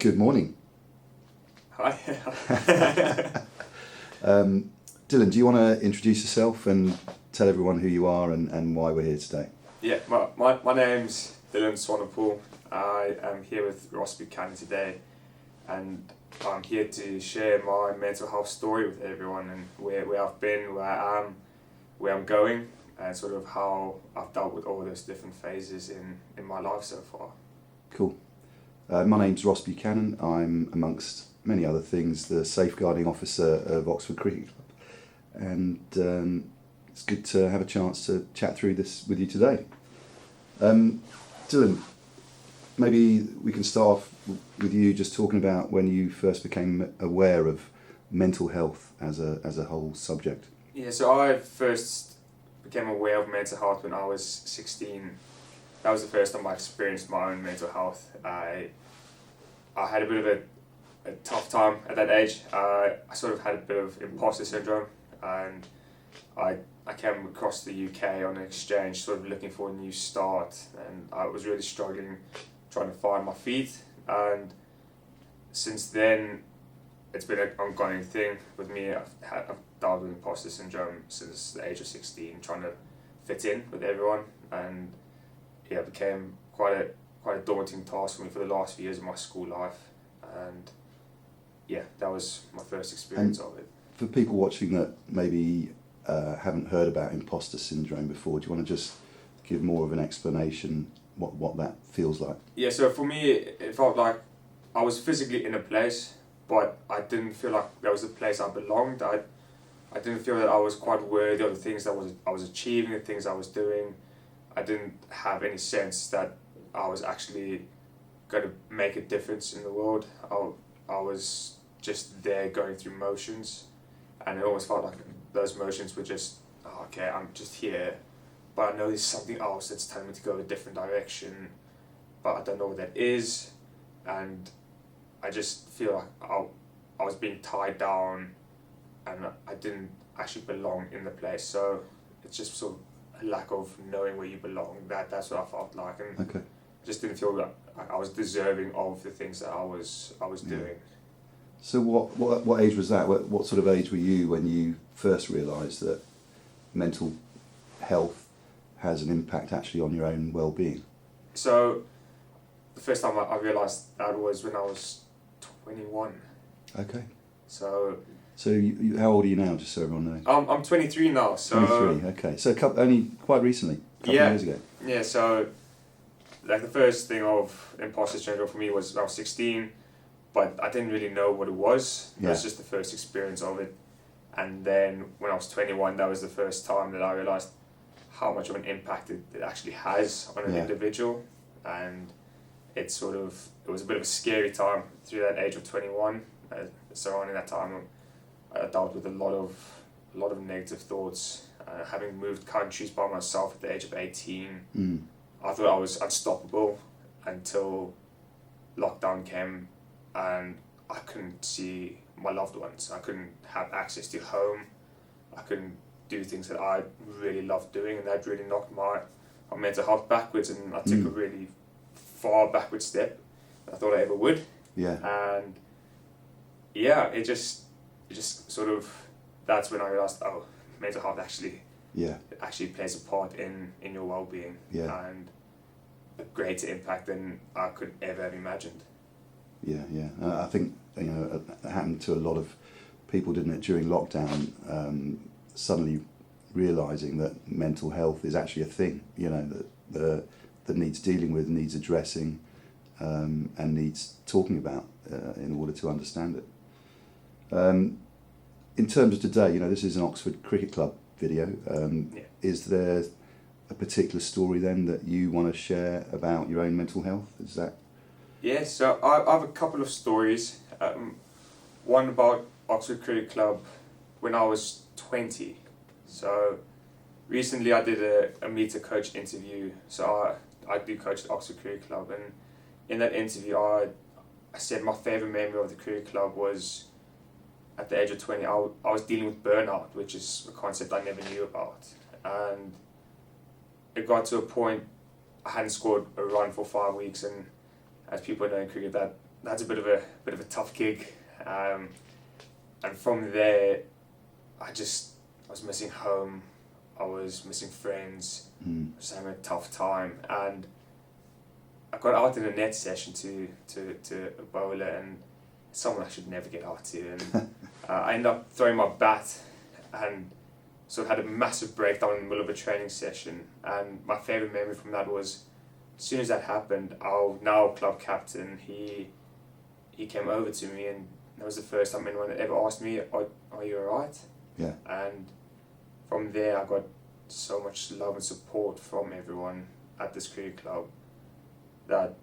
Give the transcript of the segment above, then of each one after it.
Good morning. Hi. Dylan, do you want to introduce yourself and tell everyone who you are and why we're here today? Yeah, my name's Dylan Swanepoel. I am here with Ross Buchanan today, and I'm here to share my mental health story with everyone and where I've been, where I am, where I'm going, and sort of how I've dealt with all those different phases in my life so far. Cool. My name's Ross Buchanan. I'm, amongst many other things, the safeguarding officer of Oxford Cricket Club. And it's good to have a chance to chat through this with you today. Dylan, maybe we can start off with you just talking about when you first became aware of mental health as a whole subject. Yeah, so I first became aware of mental health when I was 16. That was the first time I experienced my own mental health. I had a bit of a tough time at that age. I sort of had a bit of imposter syndrome, and I came across the UK on an exchange, sort of looking for a new start, and I was really struggling trying to find my feet. And since then, it's been an ongoing thing with me. I've dealt with imposter syndrome since the age of 16, trying to fit in with everyone, and yeah, it became quite a daunting task for me for the last few years of my school life, and yeah, that was my first experience of it. For people watching that maybe haven't heard about imposter syndrome before, do you want to just give more of an explanation what that feels like? Yeah, so for me, it felt like I was physically in a place, but I didn't feel like that was the place I belonged. I didn't feel that I was quite worthy of the things that I was achieving, the things I was doing. I didn't have any sense that I was actually going to make a difference in the world. I was just there going through motions, and it almost felt like those motions were just, oh, okay, I'm just here, but I know there's something else that's telling me to go a different direction, but I don't know what that is, and I just feel like I was being tied down, and I didn't actually belong in the place. So it's just sort of a lack of knowing where you belong. That's what I felt like, and Okay. I just didn't feel like I was deserving of the things that I was doing. So what age was that? What sort of age were you when you first realised that mental health has an impact actually on your own well-being? So the first time I realised that was when I was 21. Okay. So you, how old are you now, just so everyone knows? I'm 23 now. So 23, okay. So only quite recently, a couple of years ago. Yeah, so like the first thing of imposter syndrome for me was when I was 16, but I didn't really know what it was. It was just the first experience of it. And then when I was 21, that was the first time that I realised how much of an impact it actually has on an individual. And it was a bit of a scary time through that age of 21. Surrounding that time, I dealt with a lot of negative thoughts. Having moved countries by myself at the age of 18, I thought I was unstoppable until lockdown came, and I couldn't see my loved ones. I couldn't have access to home. I couldn't do things that I really loved doing, and that really knocked my mental health backwards, and I took a really far backward step than I thought I ever would. Yeah. And yeah, it just sort of, that's when I realised, oh, mental health actually plays a part in your well-being, and a greater impact than I could ever have imagined. Yeah. I think it happened to a lot of people, didn't it, during lockdown? Suddenly realising that mental health is actually a thing, that needs dealing with, needs addressing, and needs talking about in order to understand it. In terms of today, this is an Oxford Cricket Club video. Is there a particular story then that you want to share about your own mental health? Is that? Yeah, so I have a couple of stories. One about Oxford Cricket Club when I was 20. So recently I did a meet a coach interview. So I do coach at Oxford Cricket Club, and in that interview I said my favourite memory of the cricket club was at the age of 20, I was dealing with burnout, which is a concept I never knew about. And it got to a point I hadn't scored a run for 5 weeks, and as people know in cricket, that's a bit of a tough gig, and from there, I was missing home, I was missing friends, I was having a tough time, and I got out in a net session to a bowler, and someone I should never get out to, and I ended up throwing my bat, and sort of had a massive breakdown in the middle of a training session. And my favourite memory from that was, as soon as that happened, our now club captain, he came over to me, and that was the first time anyone had ever asked me, are you alright? Yeah. And from there I got so much love and support from everyone at this cricket club that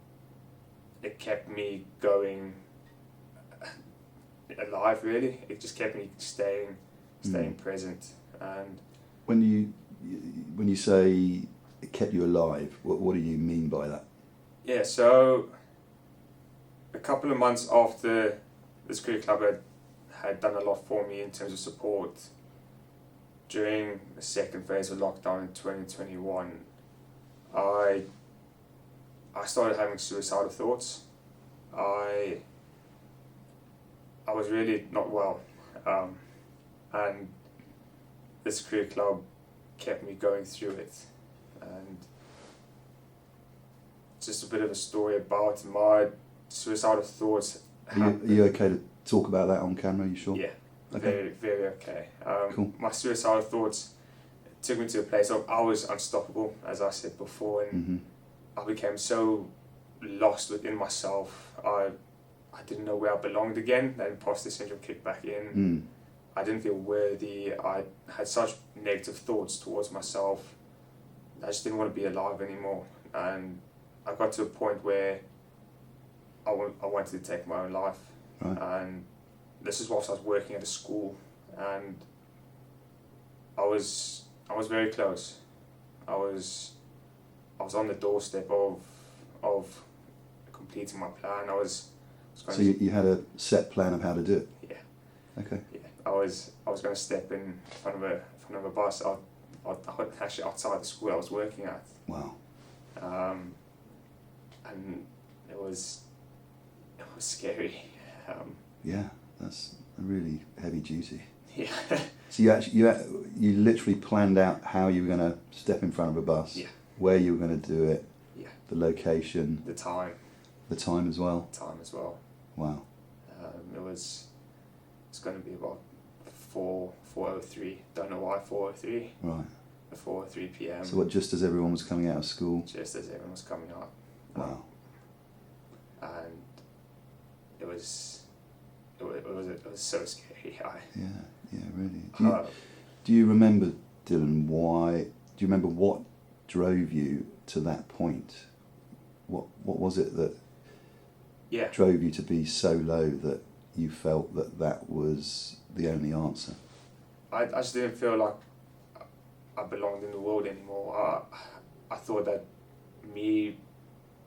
it kept me going alive, really. It just kept me staying present. And when you say it kept you alive, what do you mean by that? Yeah, so a couple of months after this cricket club had done a lot for me in terms of support, during the second phase of lockdown in 2021, I started having suicidal thoughts. I was really not well, and this cricket club kept me going through it. And just a bit of a story about my suicidal thoughts. Are you okay to talk about that on camera? Are you sure? Yeah, okay. Very, very okay. Cool. My suicidal thoughts took me to a place of I was unstoppable, as I said before, and I became so lost within myself. I didn't know where I belonged again. That imposter syndrome kicked back in. I didn't feel worthy. I had such negative thoughts towards myself. I just didn't want to be alive anymore. And I got to a point where I wanted to take my own life. Right. And this is whilst I was working at a school, and I was very close. I was on the doorstep of completing my plan. So you had a set plan of how to do it? Yeah. Okay. Yeah. I was going to step in front of a bus actually outside the school I was working at. Wow. And it was scary. Yeah, that's really heavy duty. Yeah. So you literally planned out how you were going to step in front of a bus. Yeah. Where you were going to do it. Yeah. The location. The time. The time as well. Wow. Wow. It's going to be about 4:03. Don't know why 4:03. Right. 4:03 p.m. So just as everyone was coming out of school? Just as everyone was coming out. Wow. And it was so scary. Yeah, really. Do you remember, Dylan, do you remember what drove you to that point? What was it that drove you to be so low that you felt that was the only answer? I just didn't feel like I belonged in the world anymore. I thought that me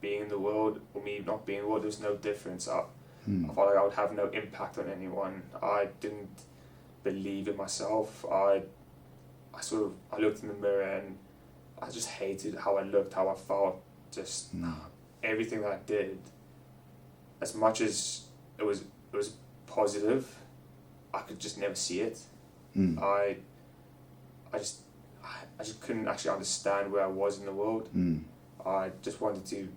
being in the world or me not being in the world, there was no difference. I felt like I would have no impact on anyone. I didn't believe in myself. I looked in the mirror and I just hated how I looked, how I felt, just everything that I did. As much as it was positive, I could just never see it. I just couldn't actually understand where I was in the world. I just wanted to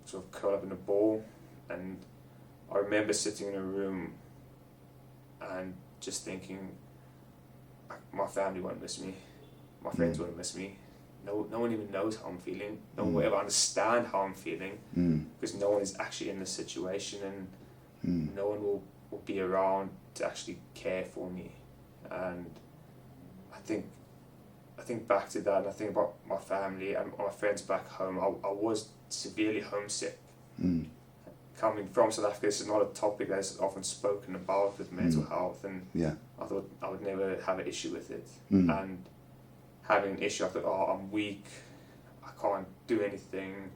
sort of curl up in a ball, and I remember sitting in a room and just thinking, my family won't miss me, my friends won't miss me, no one even knows how I'm feeling, no one will ever understand how I'm feeling, because no one is actually in this situation, and no one will be around to actually care for me. And I think back to that, and I think about my family and my friends back home. I was severely homesick. Coming from South Africa, this is not a topic that's often spoken about with mental health, and I thought I would never have an issue with it. And having an issue, I thought, I'm weak, I can't do anything,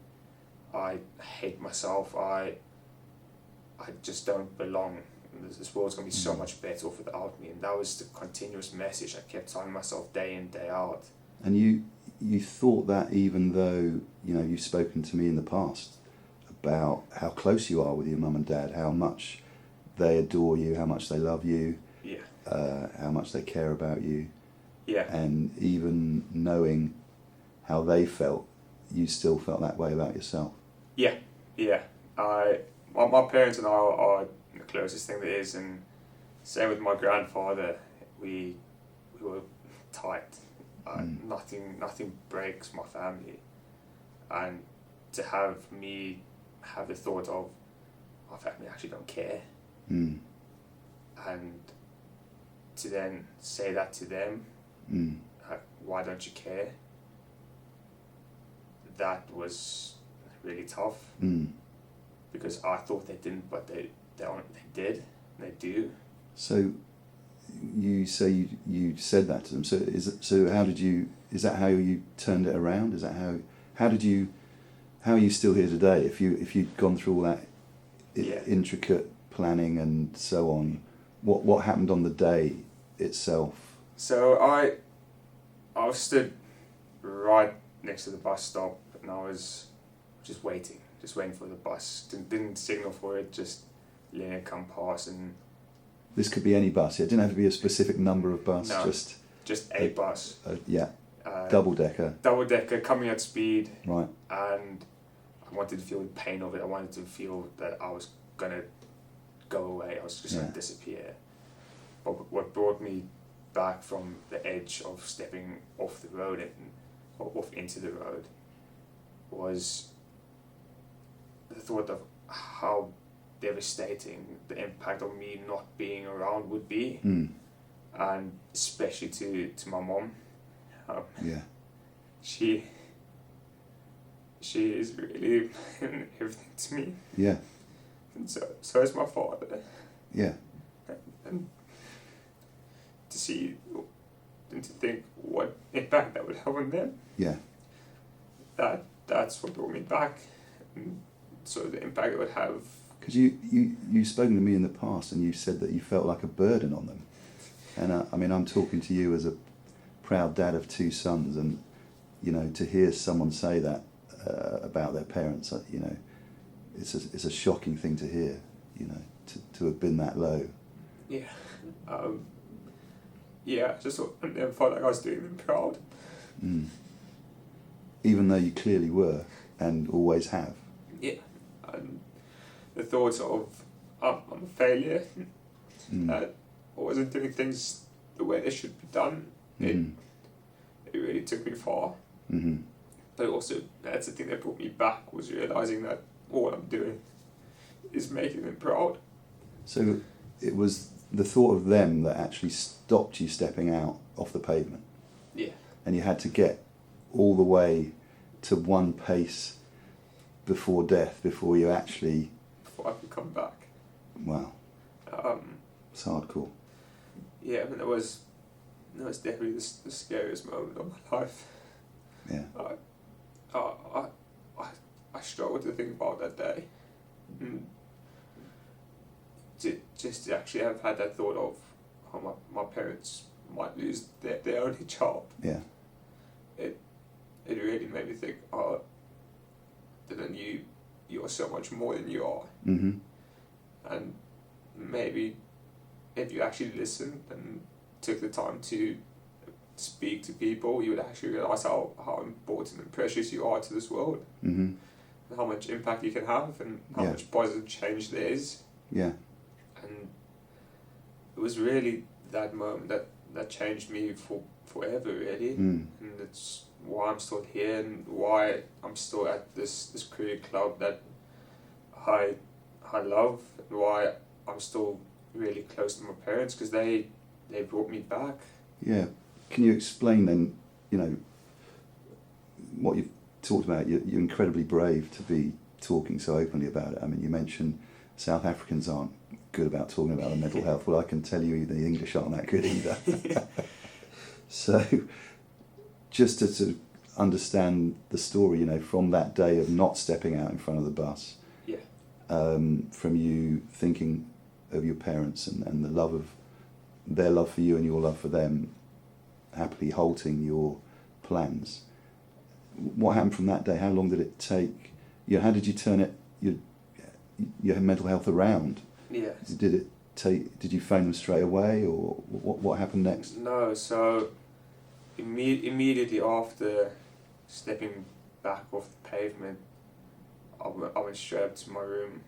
I hate myself, I just don't belong. This world's going to be so much better off without me. And that was the continuous message I kept telling myself day in, day out. And you thought that, even though you've spoken to me in the past about how close you are with your mum and dad, how much they adore you, how much they love you, how much they care about you. Yeah. And even knowing how they felt, you still felt that way about yourself. Yeah. My parents and I are the closest thing there is, and same with my grandfather. We were tight. Nothing breaks my family, and to have me have the thought of my family actually don't care, and to then say that to them, why don't you care? That was really tough, because I thought they didn't, but they did, they do. So you say you said that to them. So how did you? Is that how you turned it around? Is that how did you? How are you still here today? If you'd gone through all that intricate planning and so on, what happened on the day itself? So I was stood right next to the bus stop, and I was just waiting for the bus. Didn't signal for it, just letting it come past. And this could be any bus. It didn't have to be a specific number of bus. No, just a bus. Double decker. Double decker coming at speed. Right. And I wanted to feel the pain of it. I wanted to feel that I was gonna go away. I was just gonna disappear. But what brought me back from the edge of stepping off the road and off into the road was the thought of how devastating the impact of me not being around would be, and especially to my mom. She is really everything to me. Yeah. And so is my father. Yeah. And to see and to think what impact that would have on them. Yeah. That's what brought me back. And so the impact it would have. Because you've spoken to me in the past, and you said that you felt like a burden on them. And I mean, I'm talking to you as a proud dad of 2 sons, and to hear someone say that about their parents, it's a shocking thing to hear. To have been that low. Yeah. I just never felt like I was doing them proud. Even though you clearly were, and always have. Yeah. And the thoughts of I'm a failure, I wasn't doing things the way they should be done. It really took me far. But also, that's the thing that brought me back, was realising that all I'm doing is making them proud. So it was the thought of them that actually stopped you stepping out off the pavement. Yeah. And you had to get all the way to one pace before death, before you actually... Before I could come back. Wow. It's hardcore. Yeah, I mean, that was definitely the scariest moment of my life. Yeah. I struggle to think about that day. Just to actually have had that thought of how my parents might lose their only child. Yeah. It really made me think, then you're so much more than you are. And maybe if you actually listened and took the time to speak to people, you would actually realise how important and precious you are to this world. And how much impact you can have, and how much positive change there is. Yeah. And it was really that moment that changed me forever, really. And it's why I'm still here, and why I'm still at this career club that I love, and why I'm still really close to my parents, because they brought me back. Yeah. Can you explain then, what you've talked about? You're incredibly brave to be talking so openly about it. I mean, you mentioned South Africans aren't good about talking about their mental health. Well, I can tell you the English aren't that good either. So just to sort of understand the story, from that day of not stepping out in front of the bus, from you thinking of your parents and the love of their love for you and your love for them, happily halting your plans. What happened from that day? How long did it take? How did you turn it your mental health around. Yes. Did you phone them straight away, or what happened next? No, so immediately after stepping back off the pavement, I went straight up to my room.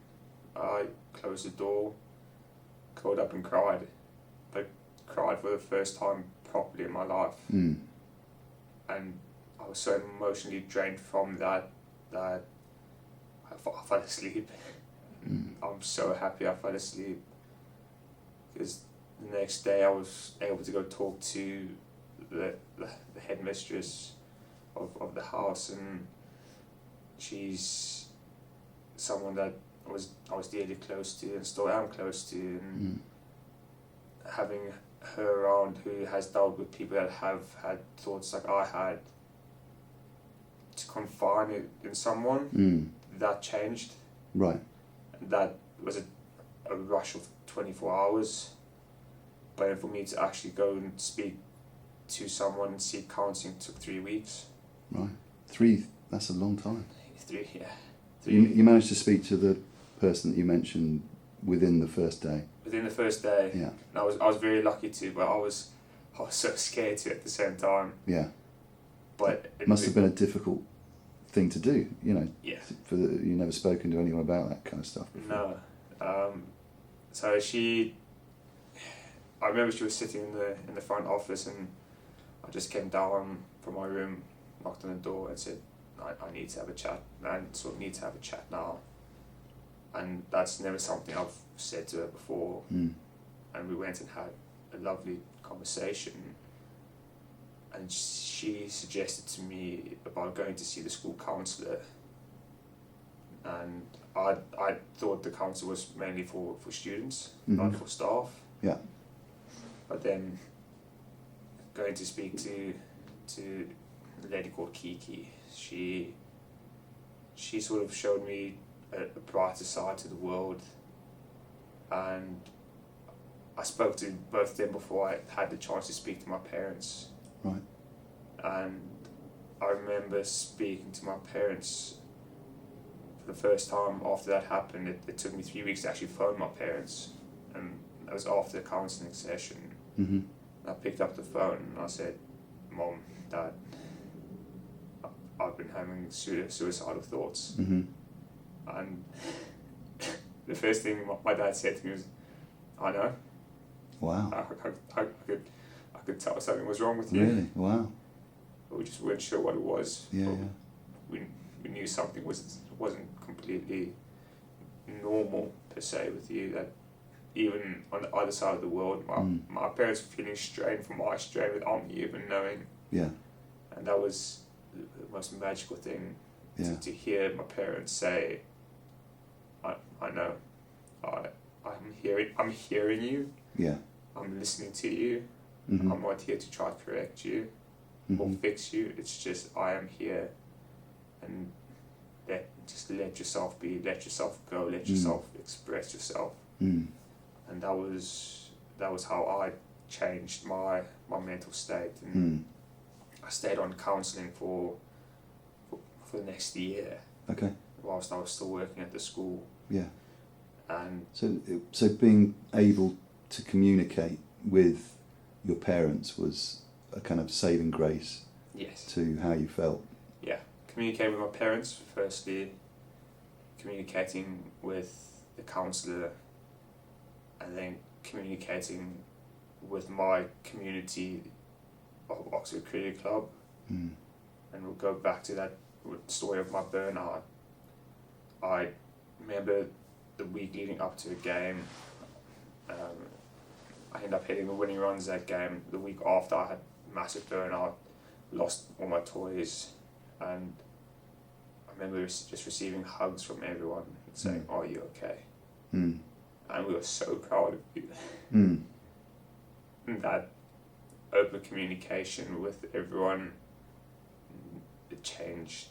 I closed the door, curled up and cried. But cried for the first time properly in my life. Mm. And I was so emotionally drained from that I fell asleep. Mm. I'm so happy I fell asleep, because the next day I was able to go talk to the headmistress of the house, and she's someone that I was dearly close to and still am close to, and having her around who has dealt with people that have had thoughts like I had, to confine it in someone, that changed. Right. And that was a rush of 24 hours. But for me to actually go and speak to someone and seek counselling took 3 weeks. Right. 3, that's a long time. 3, yeah. You managed to speak to the person that you mentioned within the first day? Within the first day. Yeah. And I was very lucky to, but I was so scared to at the same time. Yeah. But it must have been a difficult thing to do, Yeah. You never spoken to anyone about that kind of stuff before. No. So I remember she was sitting in the front office, and I just came down from my room, knocked on the door and said, I need to have a chat, and sort of need to have a chat now. And that's never something I've said to her before. And we went and had a lovely conversation, and she suggested to me about going to see the school counsellor. And I thought the counsellor was mainly for students, not for staff. Yeah. But then going to speak to a lady called Kiki, she sort of showed me a brighter side to the world, and I spoke to both of them before I had the chance to speak to my parents. Right. And I remember speaking to my parents for the first time after that happened. It took me 3 weeks to actually phone my parents, and that was after the counselling session. Mm-hmm. I picked up the phone and I said, Mom, Dad, I've been having suicidal thoughts. Mm-hmm. And the first thing my dad said to me was, I know. Wow. I could tell something was wrong with you. Really? Wow. But we just weren't sure what it was. Yeah. We knew something wasn't completely normal per se with you, that even on the other side of the world, my parents were feeling strained from my strain without me even knowing. Yeah. And that was the most magical thing, to hear my parents say, I know, I'm hearing you. Yeah. I'm listening to you. Mm-hmm. I'm not here to try to correct you or fix you. It's just I am here, and just let yourself be, let yourself go, let yourself express yourself. And that was how I changed my mental state, and I stayed on counselling for the next year. Okay. Whilst I was still working at the school. Yeah. And so being able to communicate with your parents was a kind of saving grace. Yes. To how you felt. Yeah, communicating with my parents firstly, communicating with the counsellor, and then communicating with my community of Oxford Cricket Club. And we'll go back to that story of my burnout. I remember the week leading up to a game, I ended up hitting the winning runs that game. The week after, I had massive burnout, lost all my toys, and I remember just receiving hugs from everyone saying, "Are you okay?" And we were so proud of you. And that open communication with everyone, it changed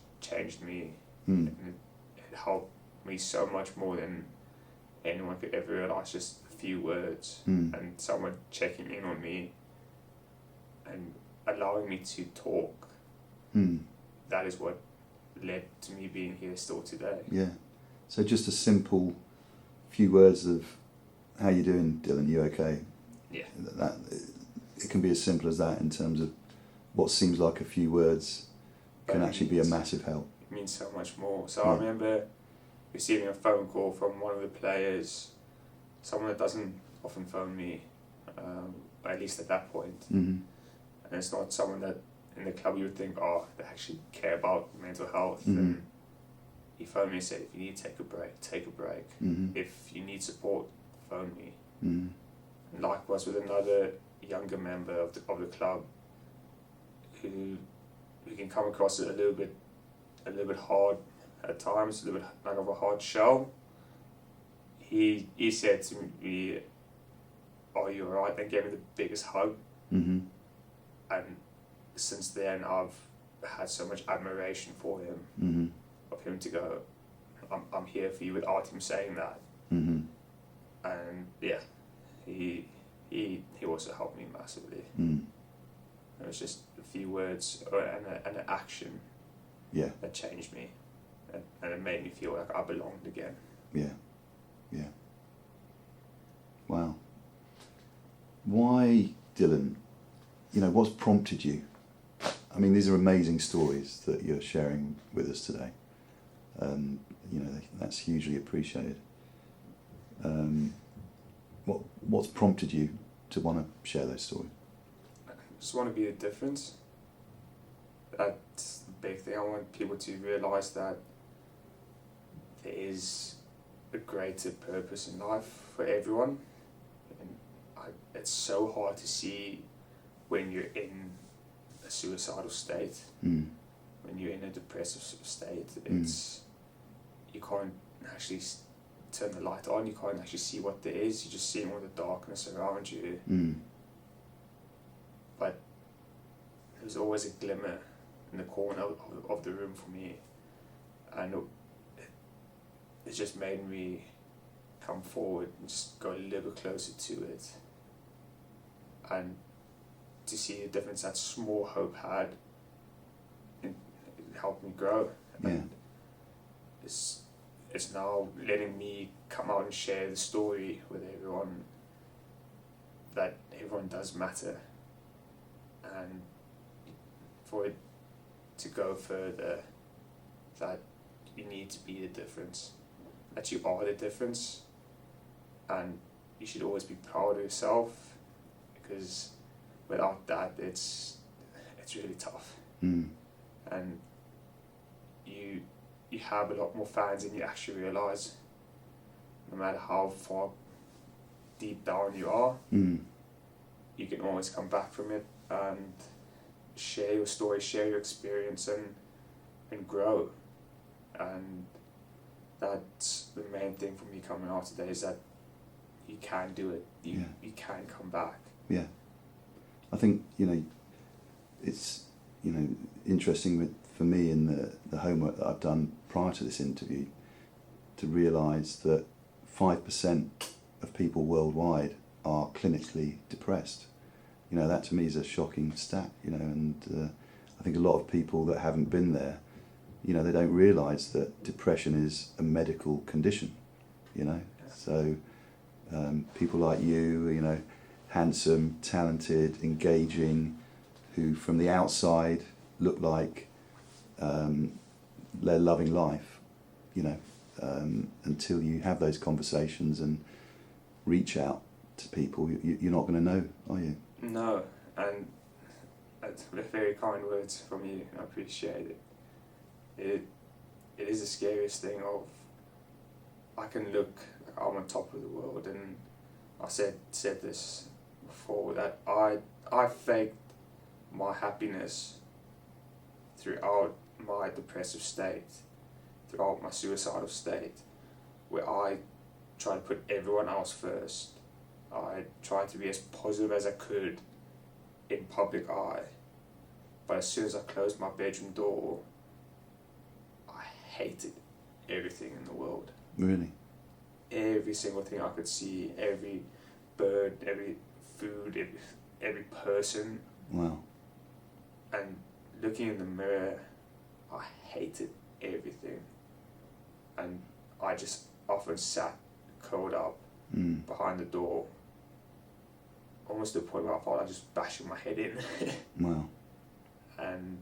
me. And it helped me so much more than anyone could ever realize. Just a few words and someone checking in on me and allowing me to talk. That is what led to me being here still today. Yeah. So just a simple few words of how you doing, Dylan? You okay? Yeah. That it can be as simple as that in terms of what seems like a few words can actually be a massive help. It means so much more. So Yeah. I remember receiving a phone call from one of the players, someone that doesn't often phone me, at least at that point. Mm-hmm. And it's not someone that in the club you would think, oh, they actually care about mental health. Mm-hmm. And he phoned me and said, if you need to take a break, take a break. Mm-hmm. If you need support, phone me. Mm-hmm. And likewise with another younger member of the club who can come across a little bit hard at times, a little bit like of a hard shell. He said to me, "Are you alright?" and gave me the biggest hug. Mm-hmm. And since then, I've had so much admiration for him, Mm-hmm. of him to go, I'm here for you, without him saying that. Mm-hmm. And yeah, he also helped me massively. Mm. It was just a few words and an action Yeah. that changed me, and it made me feel like I belonged again. Yeah. Yeah. Wow. Why, Dylan? You know, what's prompted you? I mean, these are amazing stories that you're sharing with us today. You know, that's hugely appreciated. What's prompted you to want to share those stories? I just want to be the difference. That's the big thing. I want people to realise that there is a greater purpose in life for everyone. And it's so hard to see when you're in a suicidal state, Mm. when you're in a depressive state. You can't actually turn the light on, you can't actually see what there is, you're just seeing all the darkness around you. Mm. But there's always a glimmer in the corner of the room for me, and it just made me come forward and just go a little bit closer to it, and to see the difference that small hope had, it helped me grow. Yeah. And it's now letting me come out and share the story with everyone, that everyone does matter, and for it to go further, that you need to be the difference, that you are the difference, and you should always be proud of yourself, because without that it's really tough. Mm. And you have a lot more fans than you actually realise, no matter how far deep down you are. Mm. You can always come back from it and share your story, share your experience, and grow. And that's the main thing for me coming out today, is that you can do it. You can come back. Yeah. I think, you know, it's, you know, interesting for me in the homework that I've done prior to this interview, to realise that 5% of people worldwide are clinically depressed. You know, that to me is a shocking stat, you know, and I think a lot of people that haven't been there, you know, they don't realise that depression is a medical condition, you know. So people like you know, handsome, talented, engaging, who from the outside look like they're loving life, you know, until you have those conversations and reach out to people, you're not going to know, are you? No, and that's very kind words from you, and I appreciate it. It is the scariest thing of, I can look like I'm on top of the world, and I said this before, that I faked my happiness throughout my depressive state, throughout my suicidal state, where I tried to put everyone else first. I tried to be as positive as I could in public eye, but as soon as I closed my bedroom door, I hated everything in the world. Really? Every single thing I could see, every bird, every food, every person. Wow. And looking in the mirror, I hated everything. And I just often sat curled up behind the door, almost to the point where I thought I was just bashing my head in. Wow. And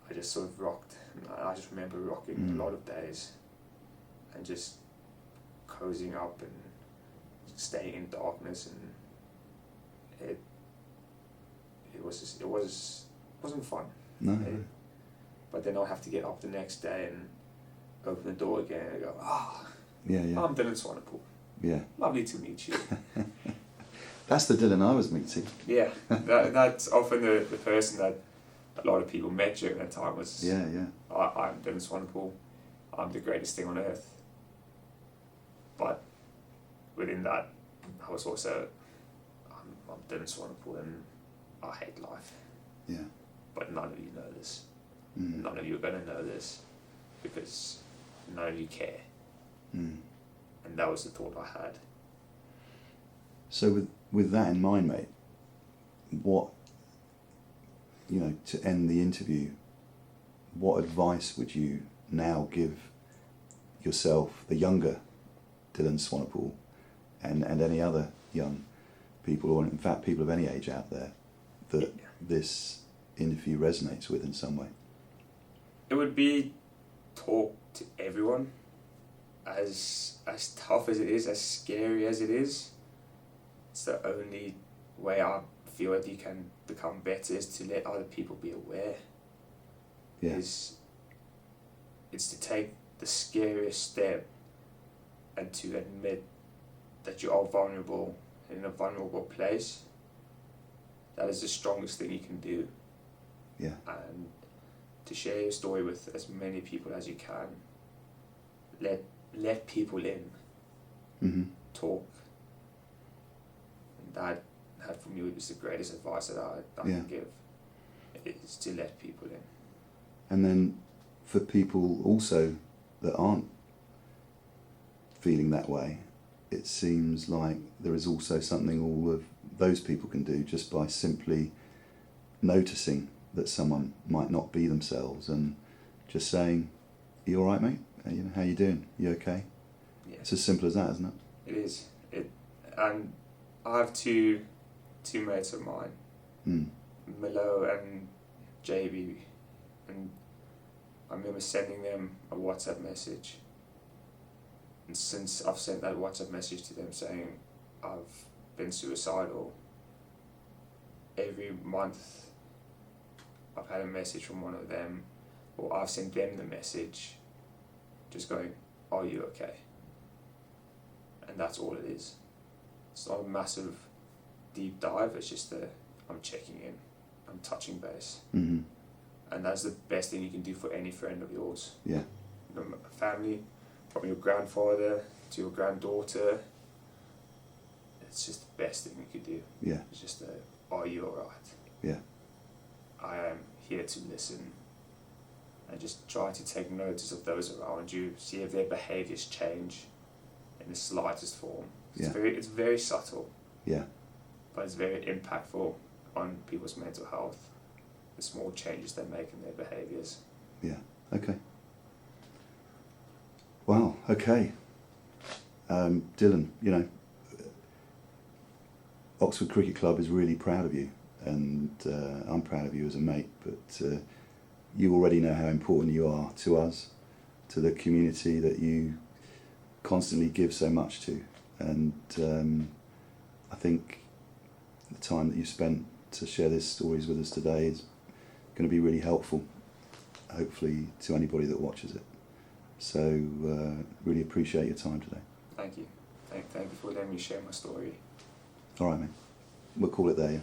I just sort of rocked. I just remember rocking a lot of days and just cozying up and staying in darkness, and it wasn't fun. No. But then I'll have to get up the next day and open the door again and go, yeah. I'm Dylan Swanepoel. Yeah. Lovely to meet you. That's the Dylan I was meeting. Yeah, that's often the person that a lot of people met during that time was, Yeah. I'm Dylan Swanepoel, I'm the greatest thing on earth. But within that, I was also, I'm Dylan Swanepoel and I hate life. Yeah. But none of you know this. None of you are going to know this because none of you care. And that was the thought I had. So with that in mind, mate, what, to end the interview, what advice would you now give yourself, the younger Dylan Swanepoel, and any other young people, or in fact people of any age out there, that this interview resonates with in some way? It would be talk to everyone, as tough as it is, as scary as it is. It's the only way I feel that you can become better, is to let other people be aware. Yeah. It's to take the scariest step and to admit that you are vulnerable in a vulnerable place. That is the strongest thing you can do. Yeah. And to share your story with as many people as you can. Let people in. Talk. And that for me is the greatest advice that I can give. Is to let people in. And then for people also that aren't feeling that way, it seems like there is also something all of those people can do just by simply noticing that someone might not be themselves and just saying, "You all right, mate? How you doing? You okay?" Yeah. It's as simple as that, isn't it? It is. And I have two mates of mine, Milo and JB, and I remember sending them a WhatsApp message. And since I've sent that WhatsApp message to them saying I've been suicidal, every month I've had a message from one of them, or I've sent them the message just going, "Are you okay?" And that's all it is. It's not a massive deep dive, it's just I'm checking in, I'm touching base. And that's the best thing you can do for any friend of yours. Yeah. Family, from your grandfather to your granddaughter, it's just the best thing you could do. Yeah. It's just are you alright? Yeah. I am here to listen, and just try to take notice of those around you, see if their behaviours change in the slightest form. It's very subtle. Yeah. But it's very impactful on people's mental health, the small changes they make in their behaviours. Yeah. Okay. Wow. Okay. Dylan, Oxford Cricket Club is really proud of you, and I'm proud of you as a mate, but you already know how important you are to us, to the community that you constantly give so much to, and I think the time that you've spent to share these stories with us today is going to be really helpful, hopefully, to anybody that watches it. So really appreciate your time today. Thank you. Thank you for letting me share my story. All right, mate. We'll call it there, yeah?